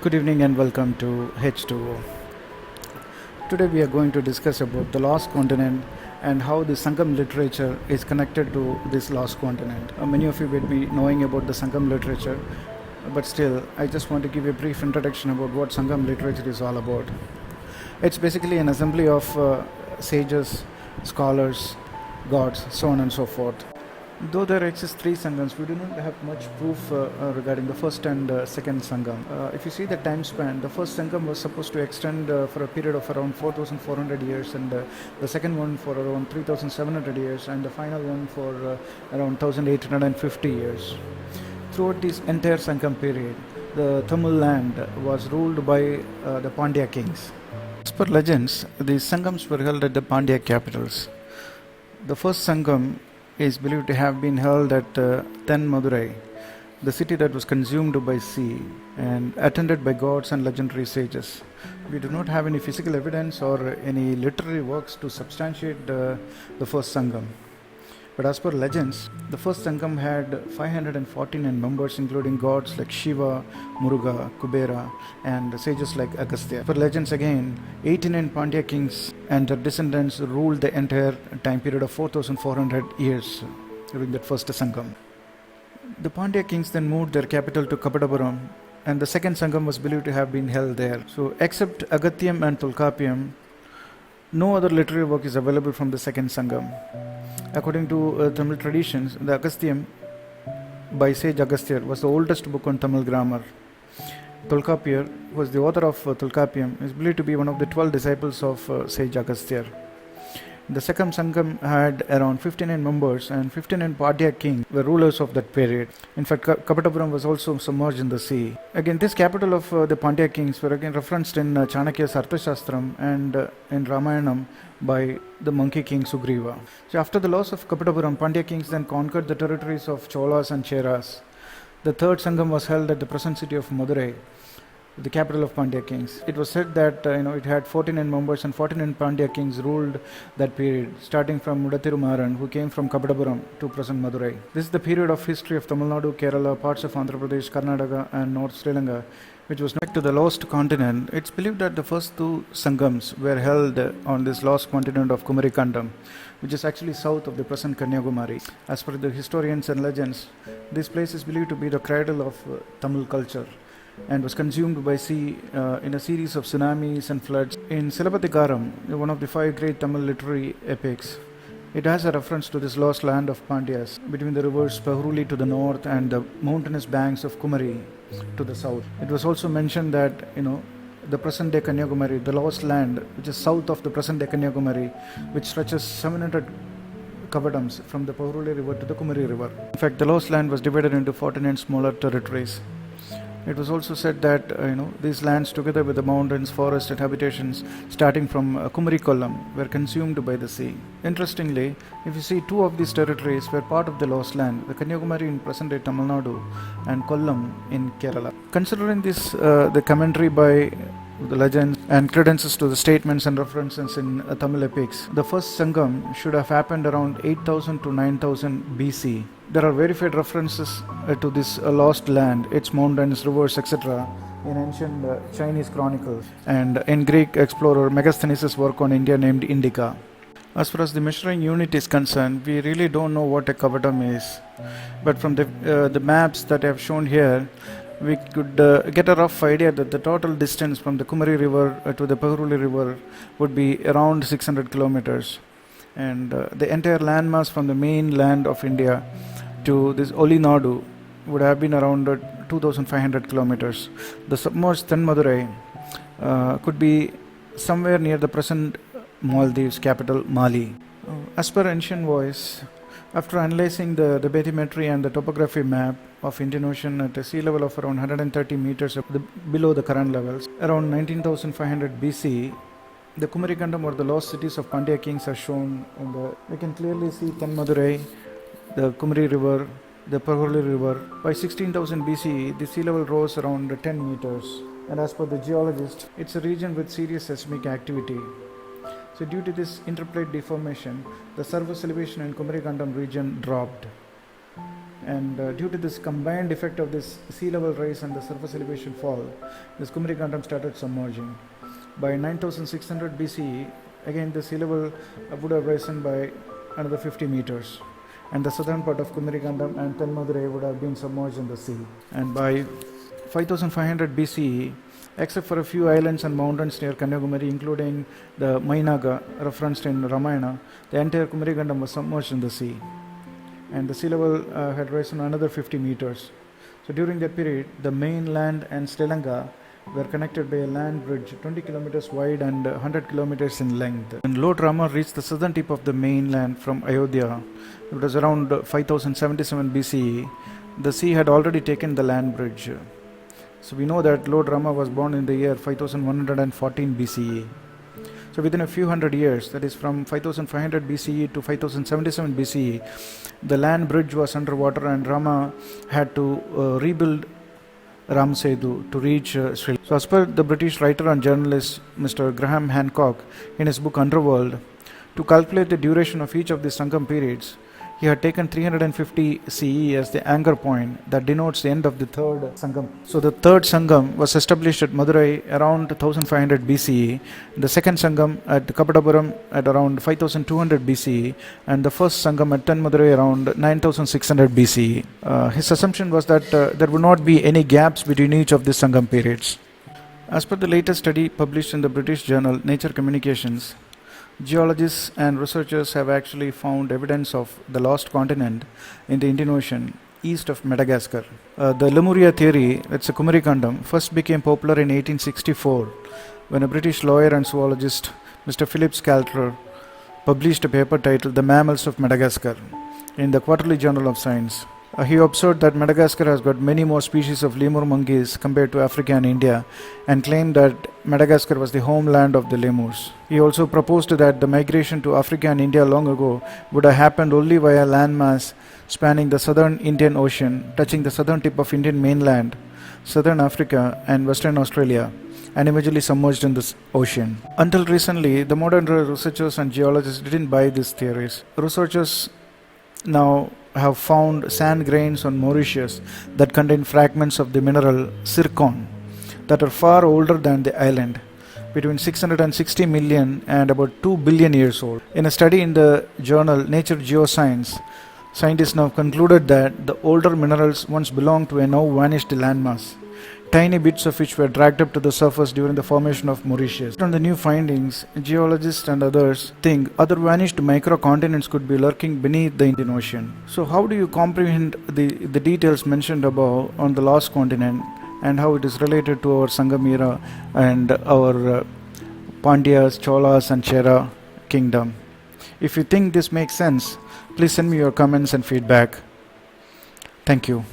Good evening and welcome to H2O. Today we are going to discuss about the lost continent and how the Sangam literature is connected to this lost continent. Many of you will be knowing about the Sangam literature, but still I just want to give you a brief introduction about what Sangam literature is all about. It's basically an assembly of sages, scholars, gods, so on and so forth. Though there exist three Sangams, we do not have much proof regarding the first and second Sangam. If you see the time span, the first Sangam was supposed to extend for a period of around 4,400 years, and the second one for around 3,700 years, and the final one for around 1,850 years. Throughout this entire Sangam period, the Tamil land was ruled by the Pandya Kings. As per legends, these Sangams were held at the Pandya capitals. The first Sangam is believed to have been held at Madurai, the city that was consumed by sea and attended by gods and legendary sages. We do not have any physical evidence or any literary works to substantiate the first Sangam. But as per legends, the first Sangam had 549 members, including gods like Shiva, Muruga, Kubera, and sages like Agastya. Per legends again, 89 Pandya kings and their descendants ruled the entire time period of 4,400 years during that first Sangam. The Pandya kings then moved their capital to Kapadapuram, and the second Sangam was believed to have been held there. So, except Agathyam and Tholkappiam, no other literary work is available from the second Sangam. According to Tamil traditions, the Agasthyam by sage Agasthyar was the oldest book on Tamil grammar. Tholkappiar was the author of Tholkappiam, is believed to be one of the 12 disciples of sage Agasthyar. The second Sangam had around 59 members, and 59 Pandya kings were rulers of that period. In fact, Kapadapuram was also submerged in the sea. Again, this capital of the Pandya kings were again referenced in Chanakya's Arthashastram and in Ramayanam by the monkey king Sugriva. So after the loss of Kapadapuram, Pandya kings then conquered the territories of Cholas and Cheras. The third Sangam was held at the present city of Madurai, the capital of Pandya kings. It was said that it had 49 members, and 49 Pandya kings ruled that period, starting from Mudathirumaran, who came from Kapadapuram to present Madurai. This is the period of history of Tamil Nadu, Kerala, parts of Andhra Pradesh, Karnataka, and North Sri Lanka, which was connected to the lost continent. It's believed that the first two Sangams were held on this lost continent of Kumari Kandam, which is actually south of the present Kanyakumari. As per the historians and legends, this place is believed to be the cradle of Tamil culture and was consumed by sea in a series of tsunamis and floods. In Silapathikkaram, one of the 5 great Tamil literary epics, it has a reference to this lost land of Pandyas between the rivers Pahuruli to the north and the mountainous banks of Kumari to the south. It was also mentioned that the present day Kanyakumari, the lost land which is south of the present day Kanyakumari, which stretches 700 kavadams from the Pahuruli river to the Kumari river. In fact, the lost land was divided into 49 smaller territories. It was also said that these lands, together with the mountains, forests, and habitations starting from Kumari Kollam, were consumed by the sea. Interestingly, if you see, 2 of these territories were part of the lost land: the Kanyakumari in present-day Tamil Nadu and Kollam in Kerala. Considering this, the commentary by the legends and credence to the statements and references in Tamil epics, the first Sangam should have happened around 8000 to 9000 BC. There are verified references to this lost land, its mountains, rivers, etc. in ancient Chinese chronicles and in Greek explorer Megasthenes' work on India named Indica. As far as the measuring unit is concerned, we really don't know what a kavadam is. But from the maps that I have shown here, we could get a rough idea that the total distance from the Kumari river to the Pahuruli river would be around 600 kilometers. And the entire landmass from the main land of India to this Oli Nadu would have been around 2,500 kilometers. The submerged Madurai could be somewhere near the present Maldives capital Mali. As per ancient voice, after analyzing the bathymetry and the topography map of Indian Ocean at a sea level of around 130 meters below the current levels, around 19,500 BC, the Kumari Kandam or the lost cities of Pandya kings are shown we can clearly see Madurai, the Kumari river, the Pahuruli river. By 16,000 BC, the sea level rose around 10 meters. And as per the geologist, it's a region with serious seismic activity. So due to this interplate deformation, the surface elevation in Kumari Kandam region dropped. And due to this combined effect of this sea level rise and the surface elevation fall, this Kumari Kandam started submerging. By 9600 BCE, again the sea level would have risen by another 50 meters, and the southern part of Kumari Kandam and Tenmadurai would have been submerged in the sea. And by 5500 BCE, except for a few islands and mountains near Kanyakumari, including the Mainaga referenced in Ramayana, the entire Kumari Kandam was submerged in the sea, and the sea level had risen another 50 meters. So during that period, the mainland and Sri Lanka were connected by a land bridge 20 kilometers wide and 100 kilometers in length. When Lord Rama reached the southern tip of the mainland from Ayodhya, it was around 5077 BCE, the sea had already taken the land bridge. So we know that Lord Rama was born in the year 5114 BCE. So within a few hundred years, that is from 5500 BCE to 5077 BCE, the land bridge was underwater and Rama had to rebuild Ram Setu to reach Sri Lanka. So as per the British writer and journalist Mr. Graham Hancock in his book Underworld, to calculate the duration of each of the Sangam periods, he had taken 350 CE as the anchor point that denotes the end of the third Sangam. So the third Sangam was established at Madurai around 1500 BCE, the second Sangam at Kapadapuram at around 5200 BCE, and the first Sangam at Tenmadurai around 9600 BCE. His assumption was that there would not be any gaps between each of the Sangam periods. As per the latest study published in the British journal Nature Communications, geologists and researchers have actually found evidence of the lost continent in the Indian Ocean east of Madagascar. The Lemuria theory, that's a Kumari Kandam, first became popular in 1864 when a British lawyer and zoologist, Mr. Philip Scalter, published a paper titled The Mammals of Madagascar in the Quarterly Journal of Science. He observed that Madagascar has got many more species of lemur monkeys compared to Africa and India, and claimed that Madagascar was the homeland of the lemurs. He also proposed that the migration to Africa and India long ago would have happened only via landmass spanning the southern Indian Ocean, touching the southern tip of Indian mainland, southern Africa and Western Australia, and eventually submerged in the ocean. Until recently, the modern researchers and geologists didn't buy these theories. Researchers now have found sand grains on Mauritius that contain fragments of the mineral zircon that are far older than the island, between 660 million and about 2 billion years old. In a study in the journal Nature Geoscience, scientists now concluded that the older minerals once belonged to a now vanished landmass, tiny bits of which were dragged up to the surface during the formation of Mauritius. Based on the new findings, geologists and others think other vanished microcontinents could be lurking beneath the Indian Ocean. So how do you comprehend the details mentioned above on the lost continent and how it is related to our Sangam era and our Pandyas, Cholas and Chera kingdom? If you think this makes sense, please send me your comments and feedback. Thank you.